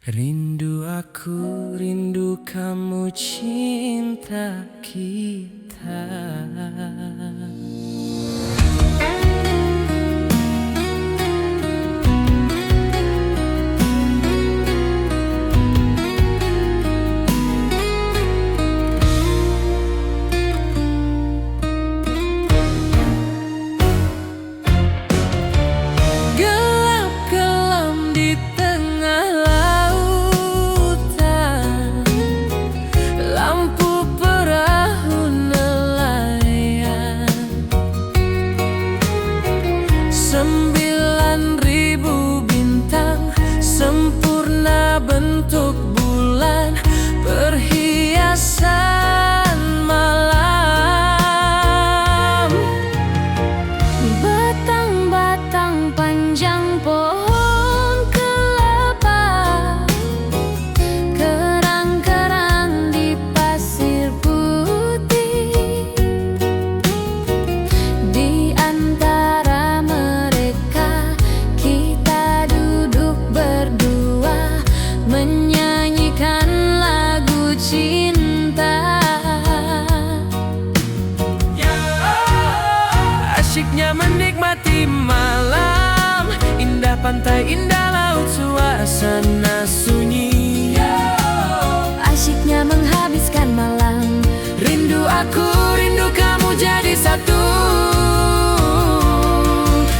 Rindu aku, rindu kamu, cinta kita. Gelap kelam di tengah lautan, lampu perahu nelayan. 9.000 bintang sempurna bentuk bulan, perhiasan malam. Batang-batang panjang pohon kelapa, kerang-kerang di pasir putih. Di antara mereka kita duduk berdua, menyanyikan lagu cinta. Asyiknya menikmati malam, indah pantai, indah laut, suasana sunyi. Asyiknya menghabiskan malam, rindu aku, rindu kamu jadi satu.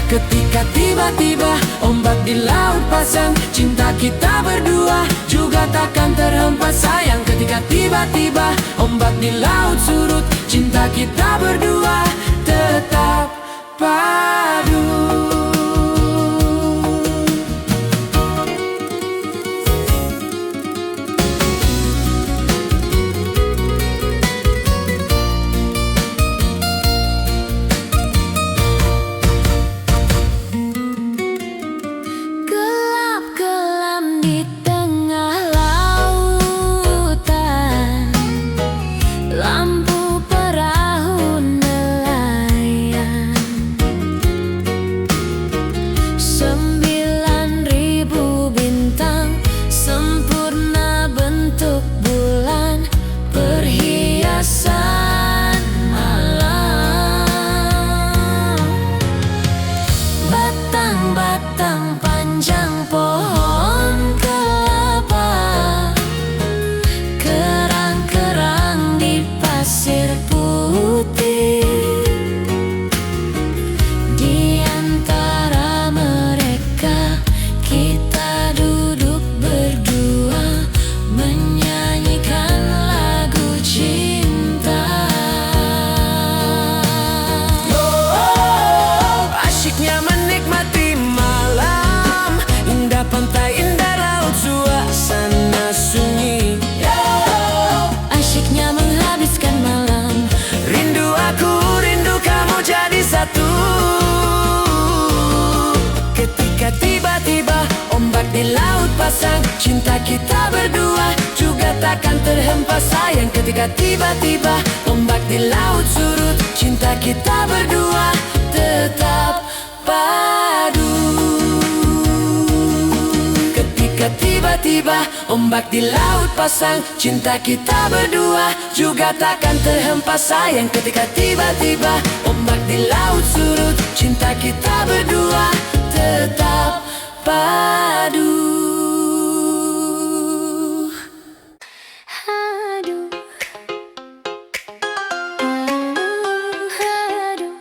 Ketika tiba-tiba ombak di laut pasang, cinta kita berdua juga takkan terhempas sayang. Ketika tiba-tiba ombak di laut surut, cinta kita berdua tetap padu. Gelap kelam di tengah lautan, lampu perahu nelayan. 9.000 bintang sempurna bentuk bulan, perhiasan malam. Batang-batang panjang pohon kelapa, kerang-kerang di pasir putih. Di antara mereka kita duduk berdua, menyanyikan lagu cinta. Asyiknya menikmati malam, indah pantai, indah laut, suasana sunyi. Asyiknya menghabiskan malam, rindu aku, rindu kamu jadi satu. Ketika tiba-tiba ombak di laut pasang, cinta kita berdua juga takkan terhempas sayang. Ketika tiba-tiba ombak di laut surut, cinta kita berdua tetap padu. Ketika tiba-tiba ombak di laut pasang, cinta kita berdua juga takkan terhempas sayang. Ketika tiba-tiba ombak di laut surut, cinta kita berdua tetap padu. Aduh, aduh.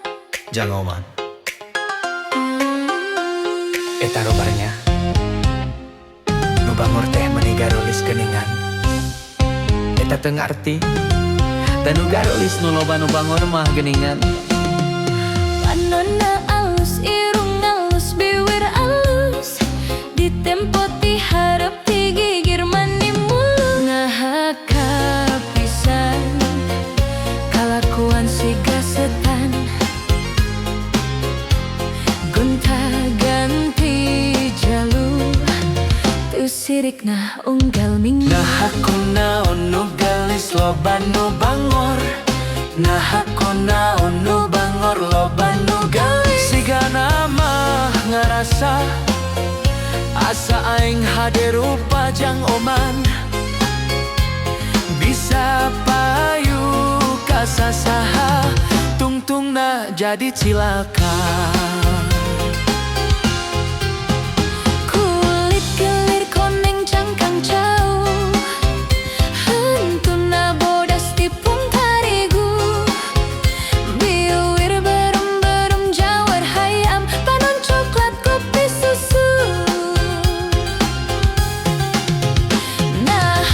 Jangan oman. Eta rubarnya nu bangor teh meuni garulis geuningan. Eta teu ngarti dan nu garulis nu loba nu bangor mah geuningan. Panonna alus, irung alus, bibir alus, ditempot diharap digigir mani mulu. Ngahaka pisan kalakuan si gasetan, gonta-ganti jalur, tu sirikna unggal minggu. Nah aku naon nu gelis loba nu bangor, nah aku naon nu bangor loba nu gelis. Sigana mah ngarasa asa aing hade rupa jang oman bisa payu kasasaha tungtungna jadi cilaka. Kulit kelir koneng cangkang jauh, hentuna bodas tipung tarigu, biwir berum-berum jawar hayam, panon coklat kopi susu. Nah,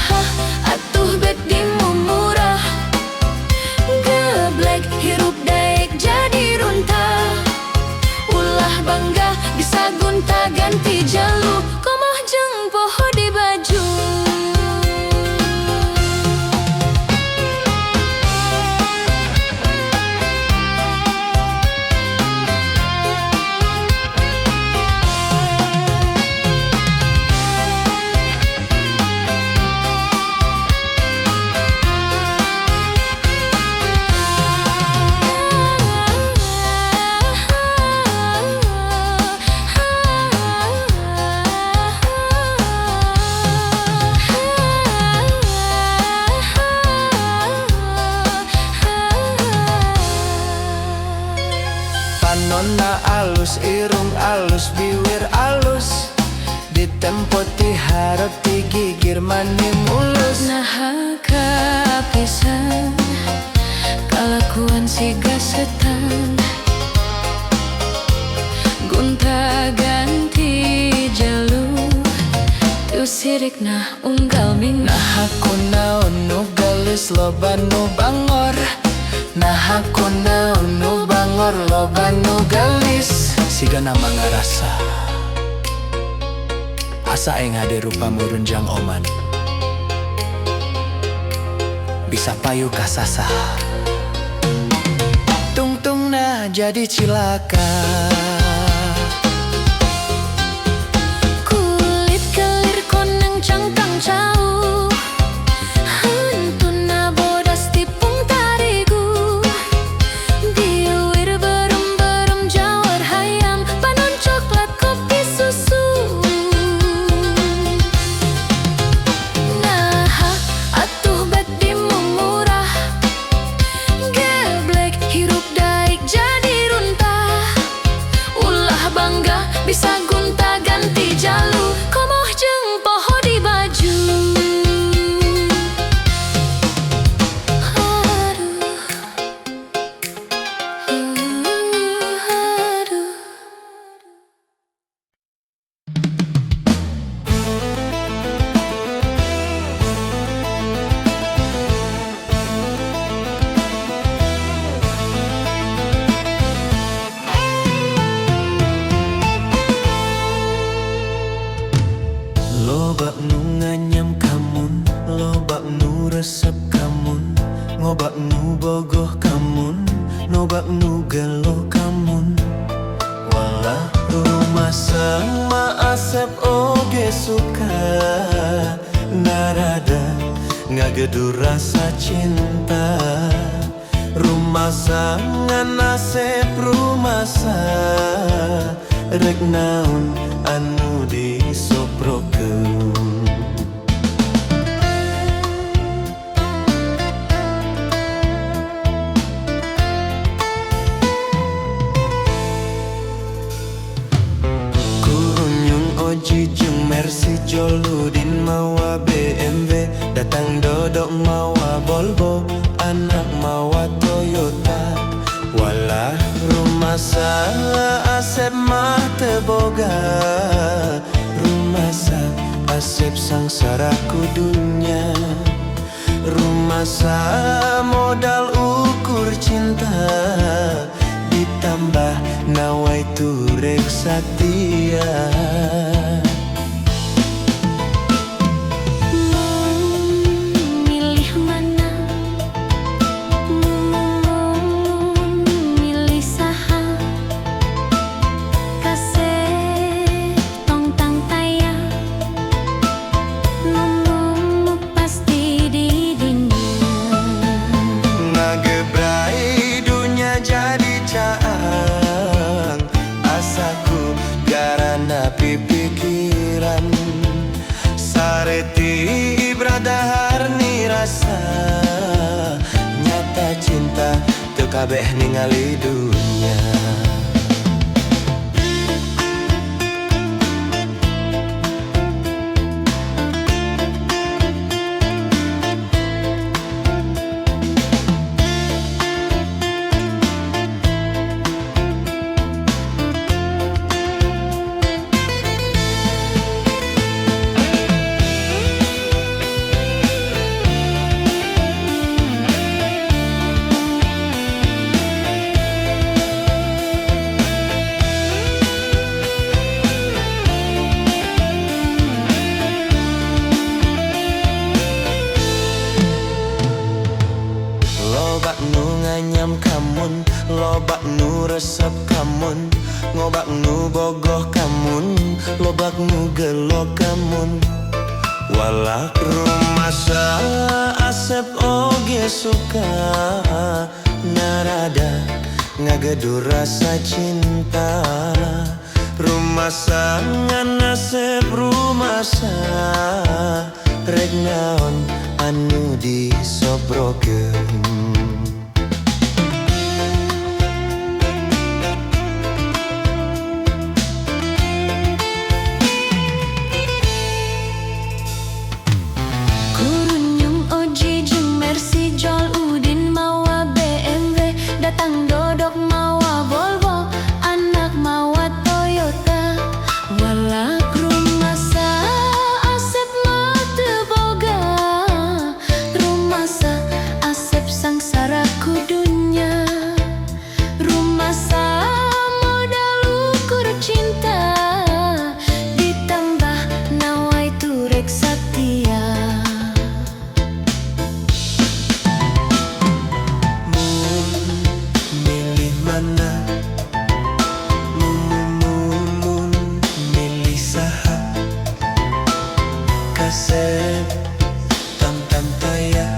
atuh bek dimumurah, geblek hirup daek jadi runtah. Ulah bangga bisa gunta ganti jalu, komoh jeung poho di baju. Panonna alus, irung alus, biwir alus, ditempo ti harap ti gigir maning mulus. Nah kapisan kalakuan si gasetan, gunta ganti jalur, tu sirik nah unggal minggu. Nah aku naon nu gelis loba nu bangor, nah aku naon nu bangor loba nu gelis. Siga nama ngarasa asa eng hade rupa murun jang oman bisa payu kasasa tungtungna jadi cilaka. Kulit kelir koneng cangkang jauh, hentuna bodas tipung tarigu, biwir berum-berum jawar hayam, panon coklat kopi susu. Nah, atuh bek dimumurah, geblek hirup daik jadi runtah. Ulah bangga bisa gunta ganti jalu, komoh jeung poho di baju. Aduh. Loba nu nganyam kamun, loba nu resep kamun, ngobak nu bogoh kamun, nobak nu gelo kamun. Walah rumah sama asep oge suka, narada ngagedu rasa cinta. Rumah sangan asep rumasa, rek naon anu disoprokeun. Kunyung Oji jeung Mercy Joludin mawa BMW, datang dodok mawa Volvo, anak mawa Toyota. Walah rumah asep mah teu boga, rumah asep sangsara ku dunya. Rumah modal ukur cinta, ditambah nawai turek satia. Milih mana, milih saha, kaset tong tang tayang, ngomong pasti di dunia. Ngagebrai dunya jadi caang, asaku garana pipi Sareti ibradahar ni rasa nyata cinta teu kabeh ningali dunya. Lobak nu nganyam kamun, lobak nu resep kamun, ngobak nu bogoh kamun, lobak nu gelo kamun. Walak rumasa asep oge suka narada ngagedur rasa cinta. Rumasa ngan asep rumasa rek naon anu disobrokeun. Kurunyung Oji jeung Mercy Jol Udin mawa BMW, datang dodok mawa Volvo, anak mawa Toyota. Walak rumasa asep mah teu boga, rumasa asep sangsara ku dunya. Rumasa modal ukur cinta, ditambah nawai turek satia. Milih mana? Mun milih saha? Kasep tam taya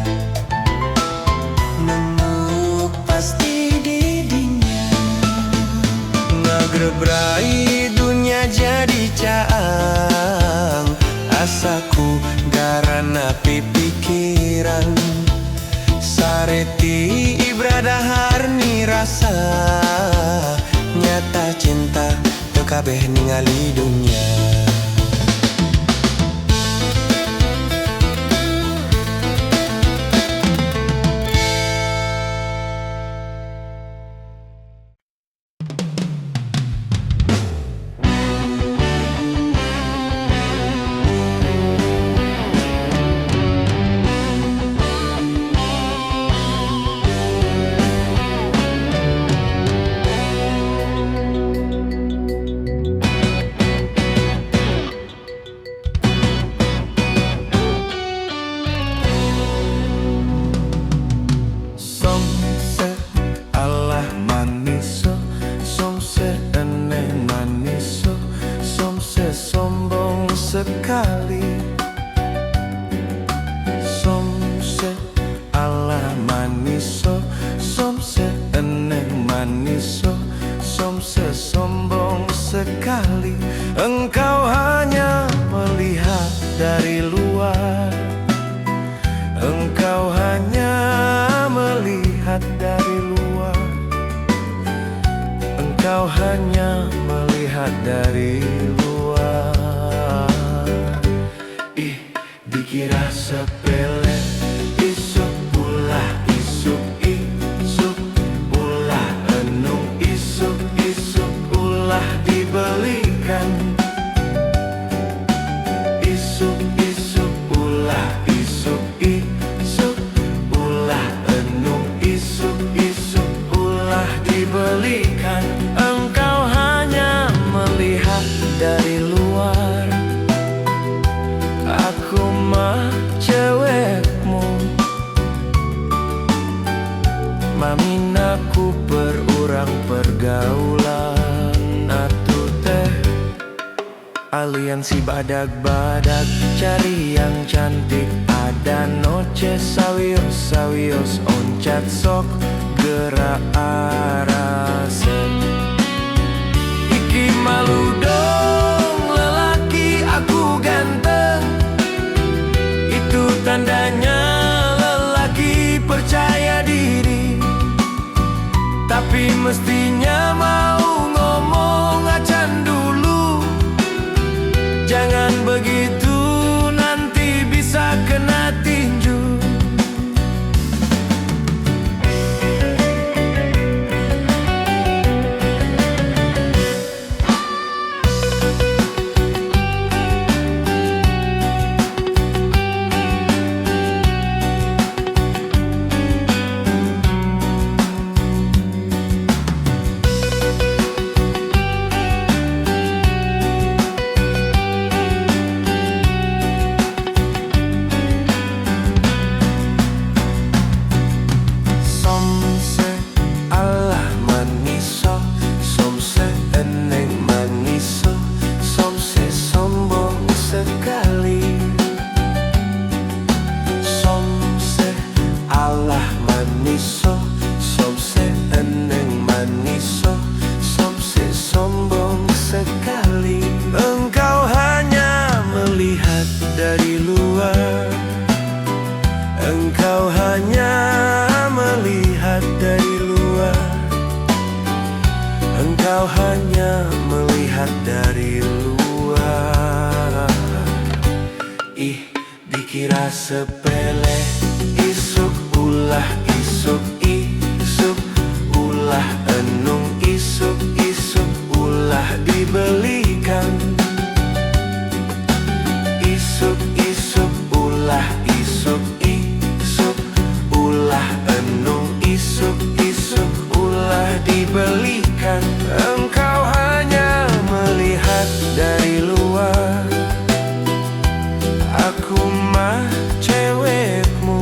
nemu pasti di dinya. Ngagrebrai dunia jadi caang, asaku garana pipikiran. Sareti ibradahar ni rasa nyata cinta teu kabeh ningali dunya. Sekali somse ala maniso, somse eneng maniso, somse sombong sekali. Engkau hanya melihat dari luar, engkau hanya melihat dari luar, engkau hanya melihat dari luar. Dikira sepele, isuk ulah isuk ulah enung isuk ulah dibelikan. Isuk ulah isuk ulah enung isuk ulah dibelikan. Engkau hanya melihat dari luar, aku mah cewekmu. Maminaku perurang pergaulan atuh teh aliansi badag-badag, cari yang cantik. Ada noce sawios oncat sok gerak arasen. Iki malu dong lelaki aku ganteng, melihat dari luar. Engkau hanya melihat dari luar. Engkau hanya melihat dari luar. Ih, dikira sepele. Isuk ulah isuk isuk ulah enung isuk isuk ulah dibelikan. Isuk isuk ulah isuk isuk ulah enung isuk isuk ulah dibelikan. Engkau hanya melihat dari luar. Aku mah cewekmu,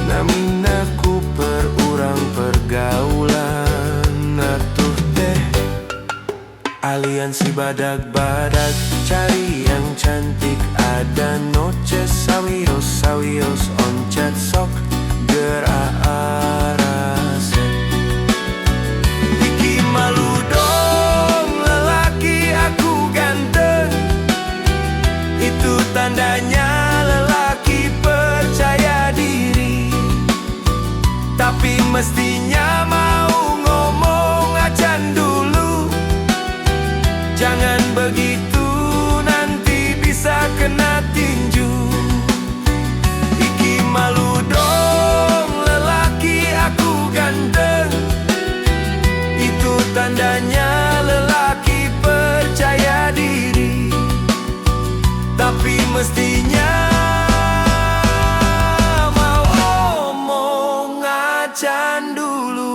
namin aku perurang pergaulan. Atuh teh aliansi badag-badag, cari yang cantik. Ada noces sawios sawios oncet sok gerarase. Iki malu dong lelaki aku ganteng. Itu tandanya lelaki percaya diri. Tapi mestinya mau ngomong acan dulu. Jangan begitu nanti bisa kena tinju. Iki malu dong lelaki aku ganteng. Itu tandanya lelaki percaya diri. Tapi mestinya mau ngomong acan dulu.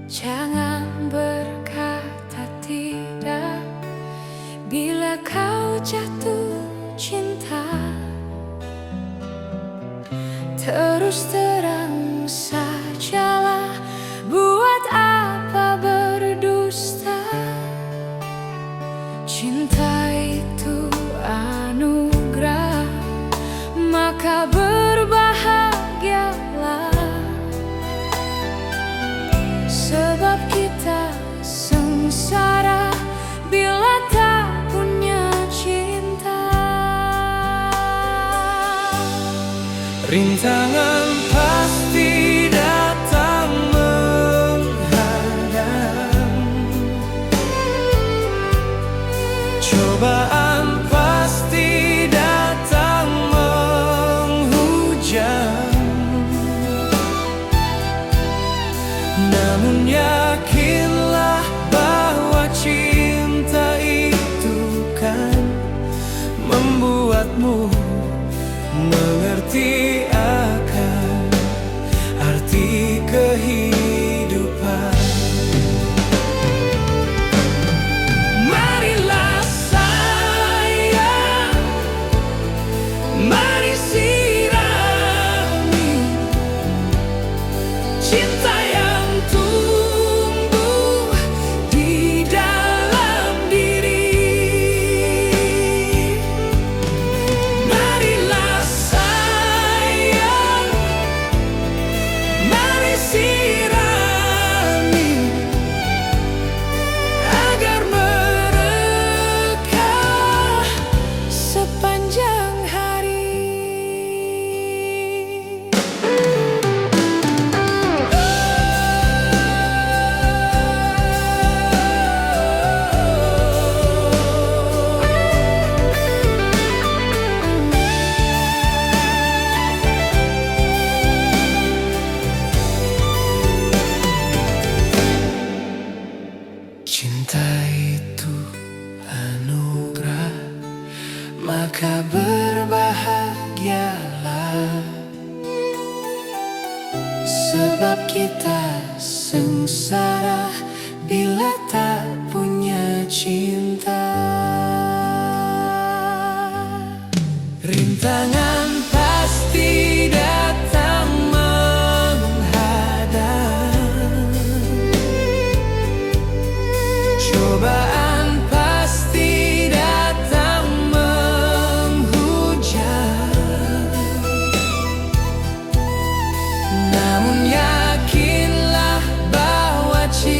Jangan berkata tidak bila kau jatuh cinta. Terus terang sajalah, buat apa berdusta. Cinta itu anugerah, maka berbahagialah. Sebab kita sengsara bila tak punya cinta. Rintangan pasti datang menghadang. Cobaan pasti datang menghujam. Namun yakinlah bahwa cinta itu kan membuatmu mengerti akan arti kehidupan. Marilah sayang, mari sirami cinta yang tumbuh di dalam diri. Marilah sayang, mari sirami agar mereka Sepanjang hari cinta itu anugerah, maka berbahagialah. Sebab kita sengsara sengsara bila tak punya cinta. Rintangan pasti datang menghadang, cobaan pasti datang menghujam. Namun yakinlah bahwa cinta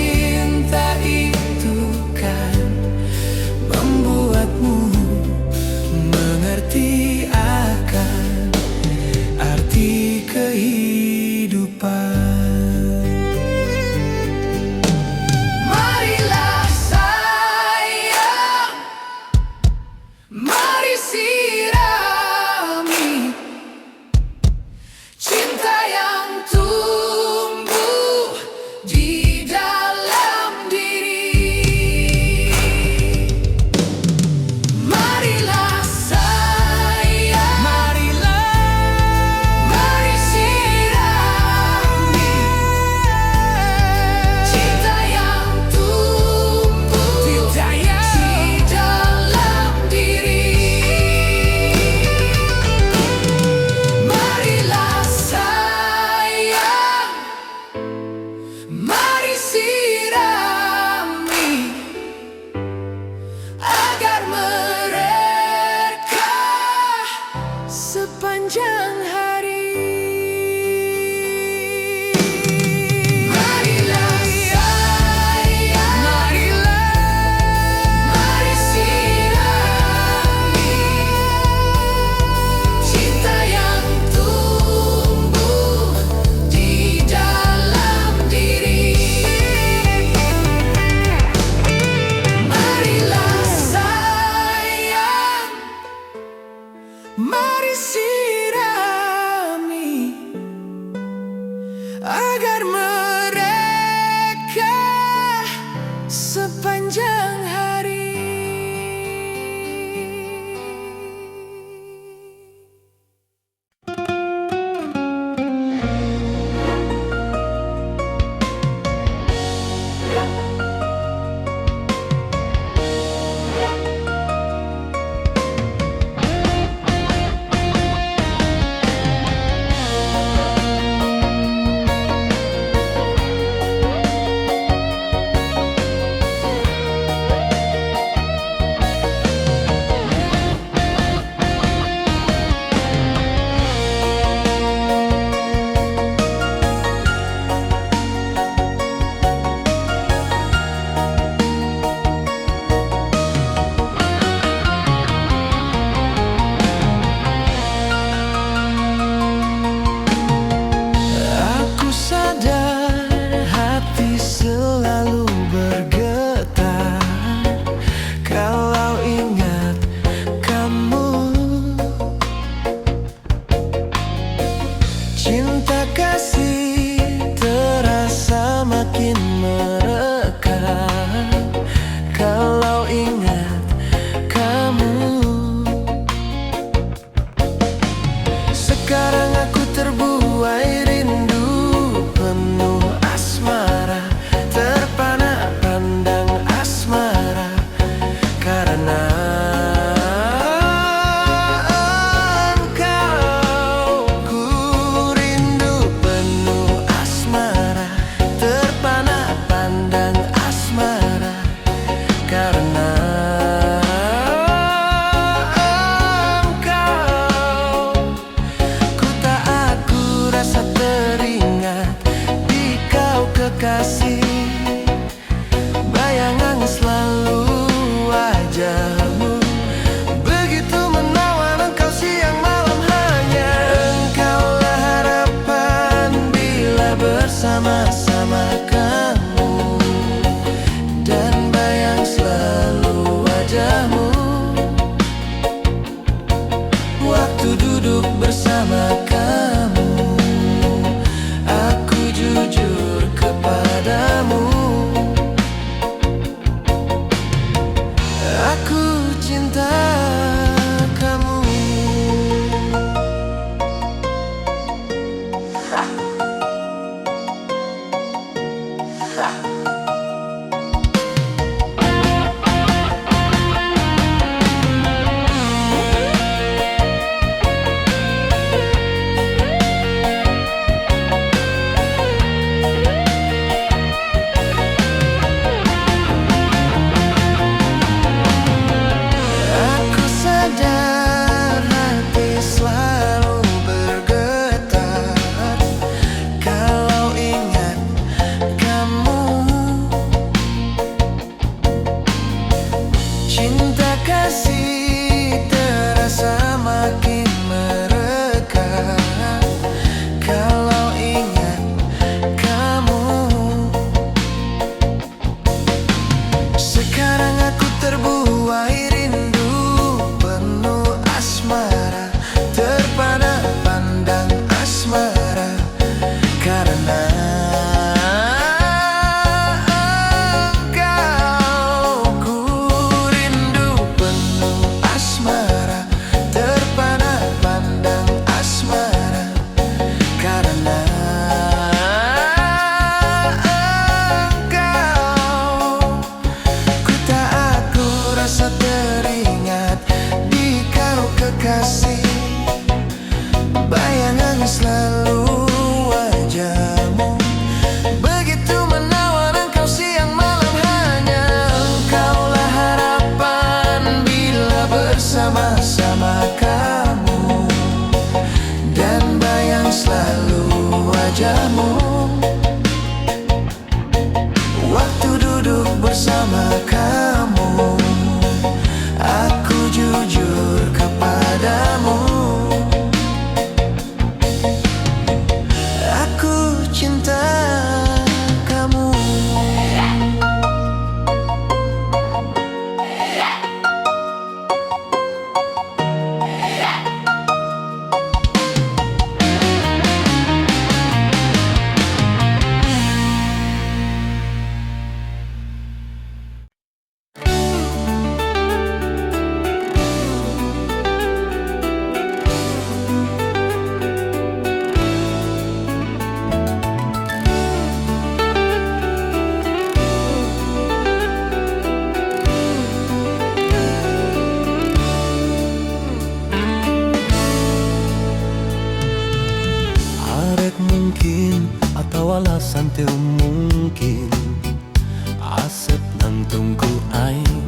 nang tungku aing.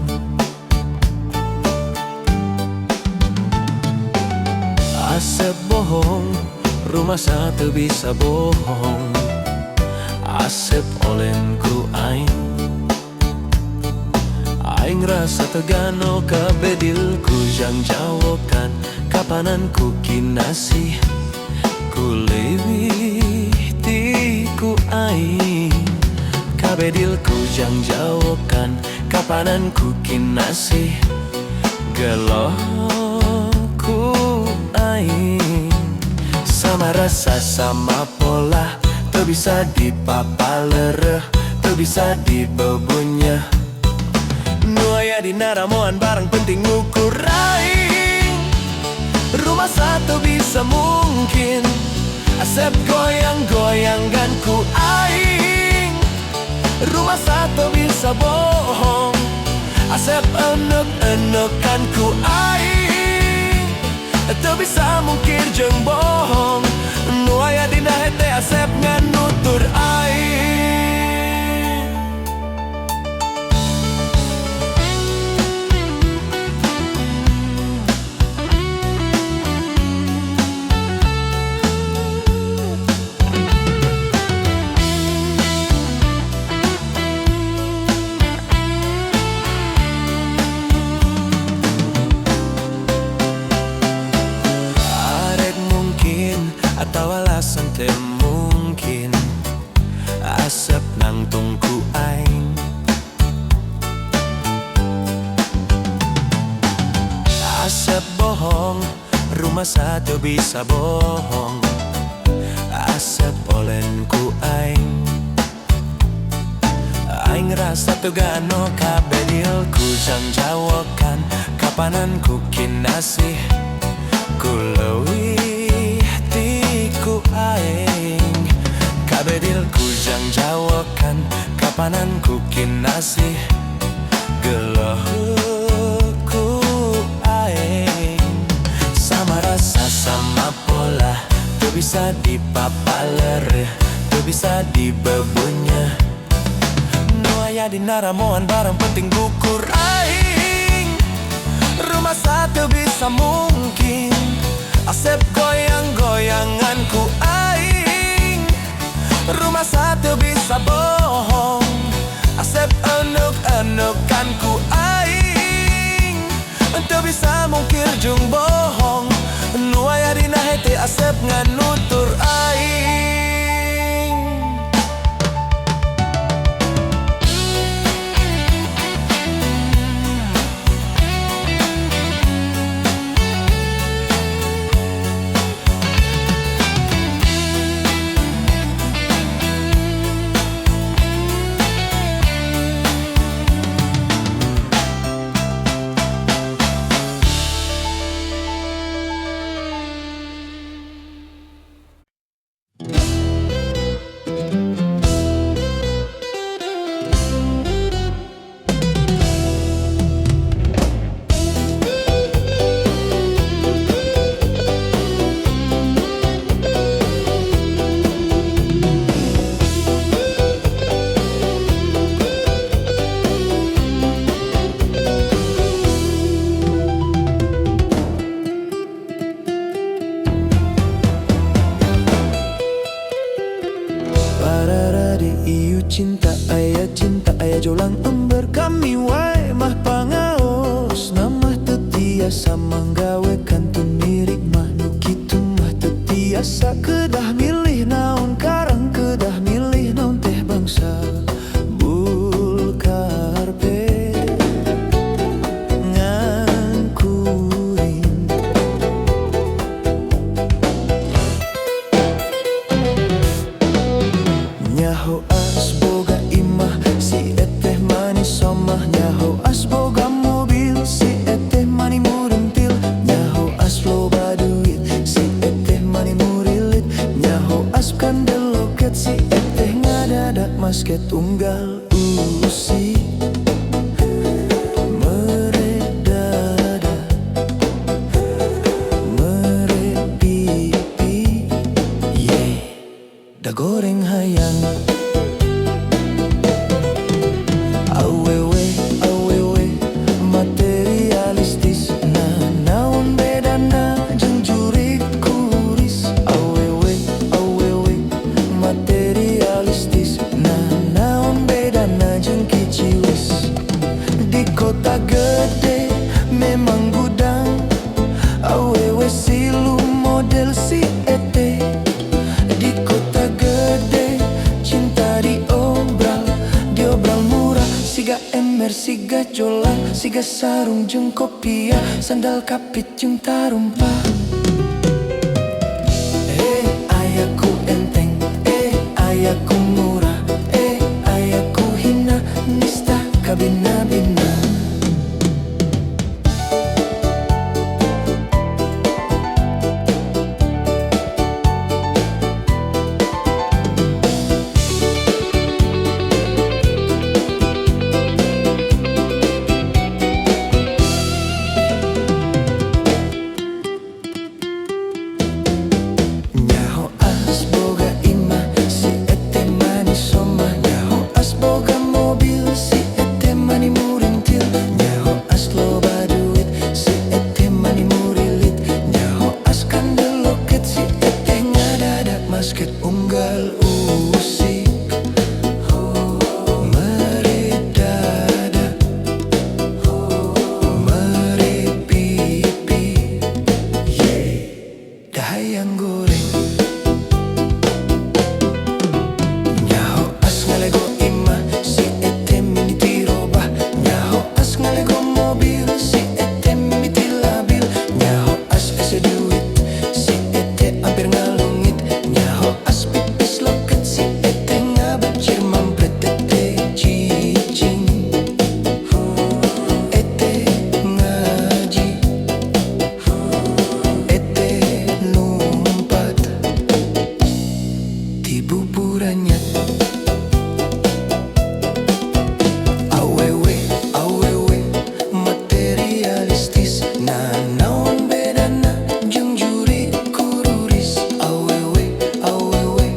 Asep bohong, rumah satu bisa bohong. Asep olen ku aing. Aing rasa tegano kabedilku jang jawokan. Kapanan ku kinasih ku lewih tiku aing. Kabedilku jang jawokan. Kapanan ku kinasih geloh ku aing. Sama rasa sama pola, teu bisa dipapalereh, teu bisa dibebunya. Nu aya dina ramoan barang penting ngukur aing. Rumah satu bisa mungkin. Asep goyang-goyangkan ku aing. Rumah satu bisa bohong. Asep enek-enekan ku aing. Teu bisa mungkir jeung bohong. Nu aya dina hete Asep nganutur aing. Atau alasan teu mungkin Asep nang tungku aing. Asep bohong, rumah satu bisa bohong. Asep olen ku aing. Aing rasa tugano kabedilku jang jawokan. Kapanan ku kinasih ku leuwih ku aing. Kabedilku jang jawokan. Kapanan ku kinasih geloh ku aing. Sama rasa sama pola, teu bisa dipapalereh, teu bisa dibebunya. Nu aya dina ramoan barang penting gukur aing. Rumah satu bisa mungkin. Asep goyang-goyangan ku aing. Rumah satu bisa bohong. Asep enuk-enukan ku aing. Teu bisa mungkir jeung bohong. Nu aya dina hete Asep nganutur aing. Cinta aya jolang ember kami wae mah pangaos. Namah teu tiasa manggawe kantun mirip mah nu kitu mah teu tiasa. Kedah milih naon karang, kedah milih naon teh bangsa bulkarpe ngangkuring. Nyaho asboga imah si eteh manis somah. Nyaho asboga mobil si eteh mani murentil. Nyaho asloba duit si eteh mani murilit. Nyaho Siga ember, siga jolang, siga sarung jeung kopia, sandal kapit jeung tarumpa. Ayaku enteng, ayaku murah, ayaku hina, nista kabina-bina. Basket unggal usik meredada meripipi dahayang goreng nyaho as ngalego imah si ete mimiti robah nyaho as ngalego mobil si ete mimiti labil nyaho as ese duit si ete hampir ngalungit nyaho as pipis loket si ete ngabecir mampret ete cicing ete ngaji ete numpat di buburannya awewe awewe materialistis nah naon bedana jeung juri kururis awewe awewe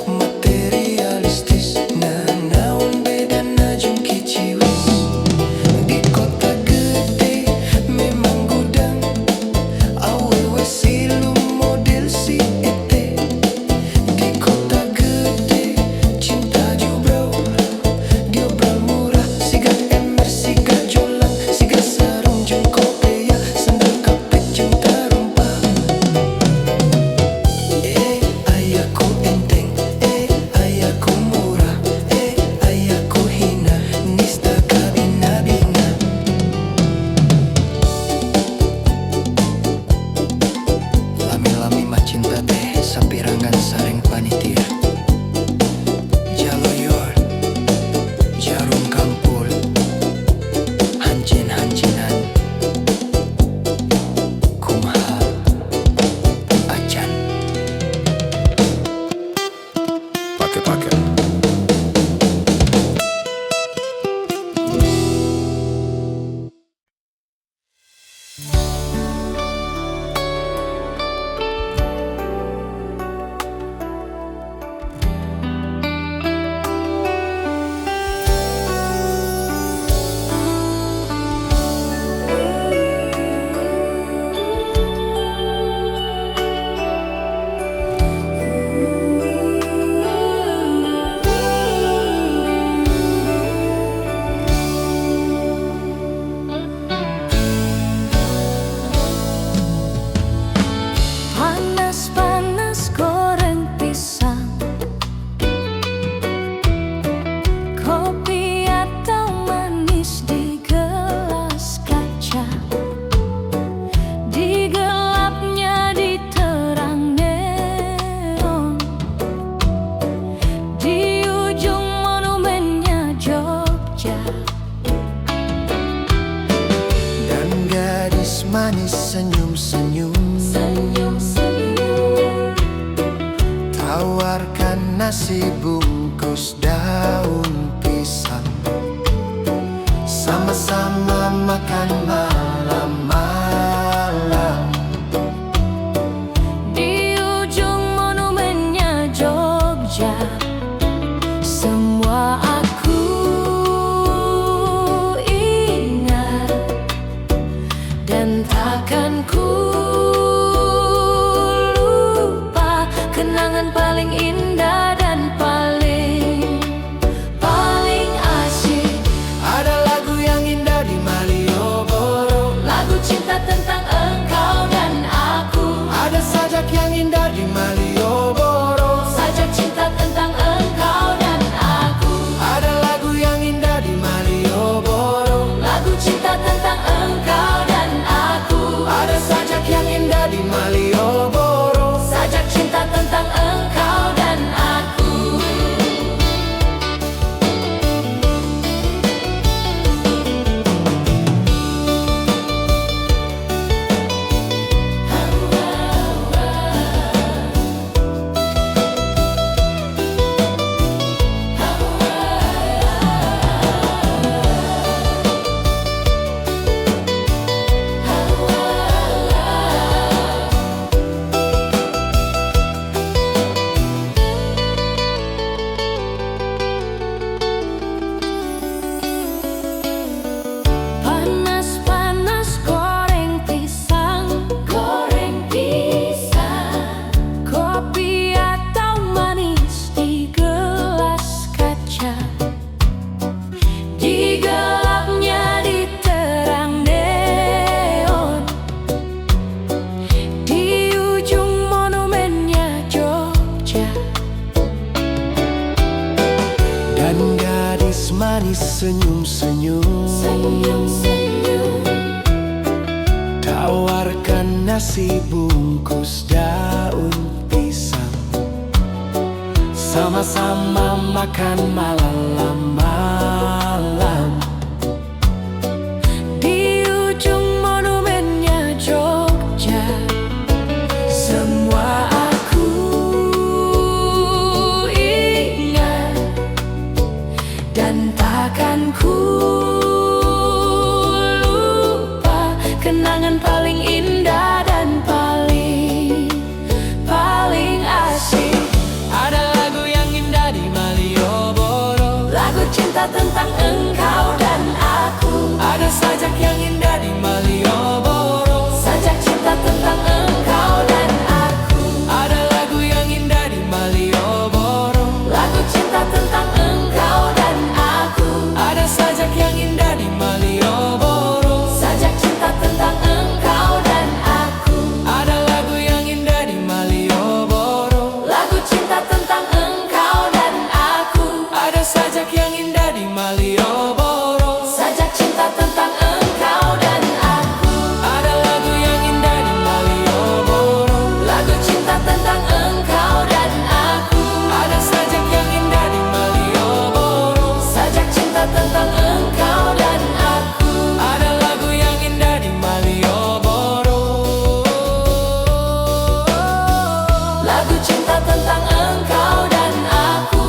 materialistis nah naon bedana jeung kiciwis di kota gede memang gudang awewe silum model si ete di kota gede cinta jubrau diobral murah siga ember siga jolang siga sarung jeung kopea sandal kapit jeung tarumpa ayaku enteng ayaku murah ayaku hina nista kabina-bina lami-lami mah cinta teh sapirangan sareng panitia jaloyor jarum kampul hancin-hancinan kumaha acan pake-pake Panas-panas goreng pisang, kopi atau manis di gelas kaca, di gelapnya diterang neon, di ujung monumennya Jogja. dan gadis manis senyum-senyum tawarkan nasi bungkus daun pisang sama-sama makan malam-malam Di ujung monumennya Jogja, semua aku ingat dan takkan ku lupa kenangan paling indah dan paling senyum-senyum. Tawarkan nasi bungkus daun pisang, sama-sama makan malam-malam. Di ujung monumennya Jogja, semua aku ingat, dan takkan ku lupa kenangan paling indah dan paling asik. Ada lagu yang indah di Malioboro, Lagu cinta tentang engkau dan aku. ada sajak yang indah di Malioboro, Sajak cinta tentang engkau dan aku. ada lagu yang indah di Malioboro, Lagu cinta tentang engkau dan aku. ada sajak yang indah di Malioboro, Sajak cinta tentang engkau dan aku. ada lagu yang indah di Malioboro, Lagu cinta tentang engkau dan aku. ada sajak yang indah di Malioboro, Sajak cinta tentang engkau dan aku. ada lagu yang indah di Malioboro, Lagu cinta tentang engkau dan aku. ada sajak yang indah di Malioboro, Sajak cinta tentang engkau dan aku. ada lagu yang indah di Malioboro. Lagu cinta tentang engkau dan aku.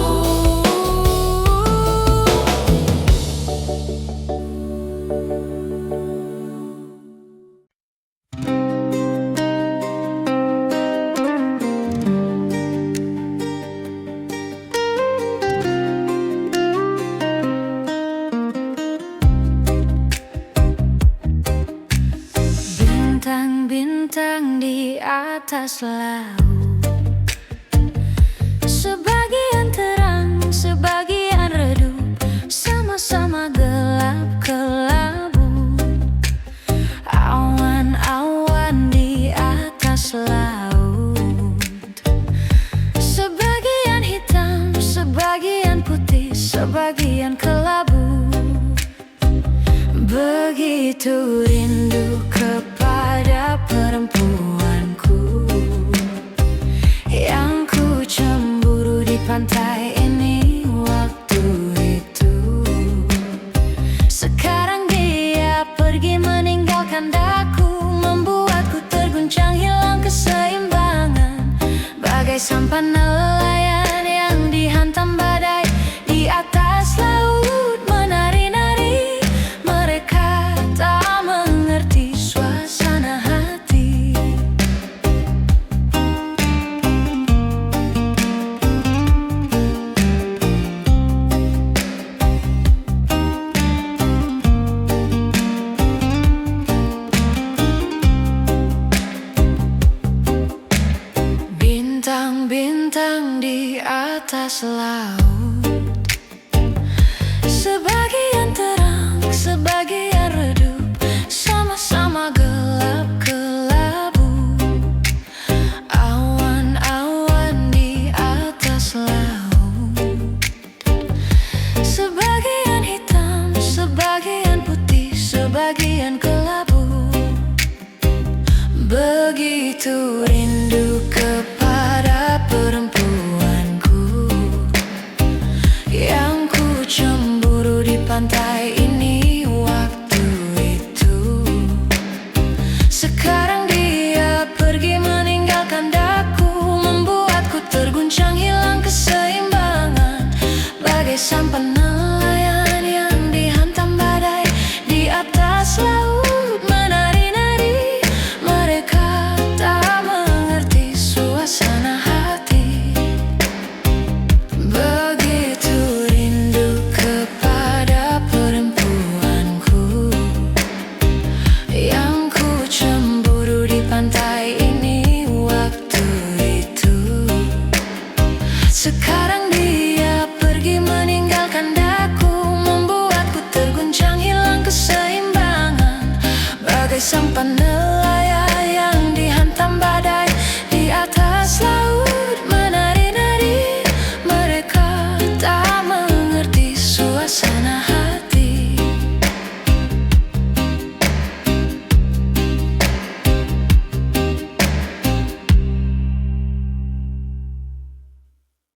Bintang-bintang di atas laut, sebagian terang, sebagian redup, sama-sama gelap kelabu. Awan-awan di atas laut, sebagian hitam, sebagian putih, sebagian kelabu. Begitu rindu kepada perempuanku, yang ku cemburu di pantai ini waktu itu. Sekarang dia pergi meninggalkan daku, membuatku terguncang, hilang keseimbangan. Bagai sampan nelayan yang dihantam badai di atas laut menari-nari. Mereka tak mengerti suasana hati. Bintang-bintang di atas laut, sebagian terang, sebagian redup, sama-sama gelap kelabu. Awan-awan di atas laut, sebagian hitam, sebagian putih, sebagian kelabu. Begitu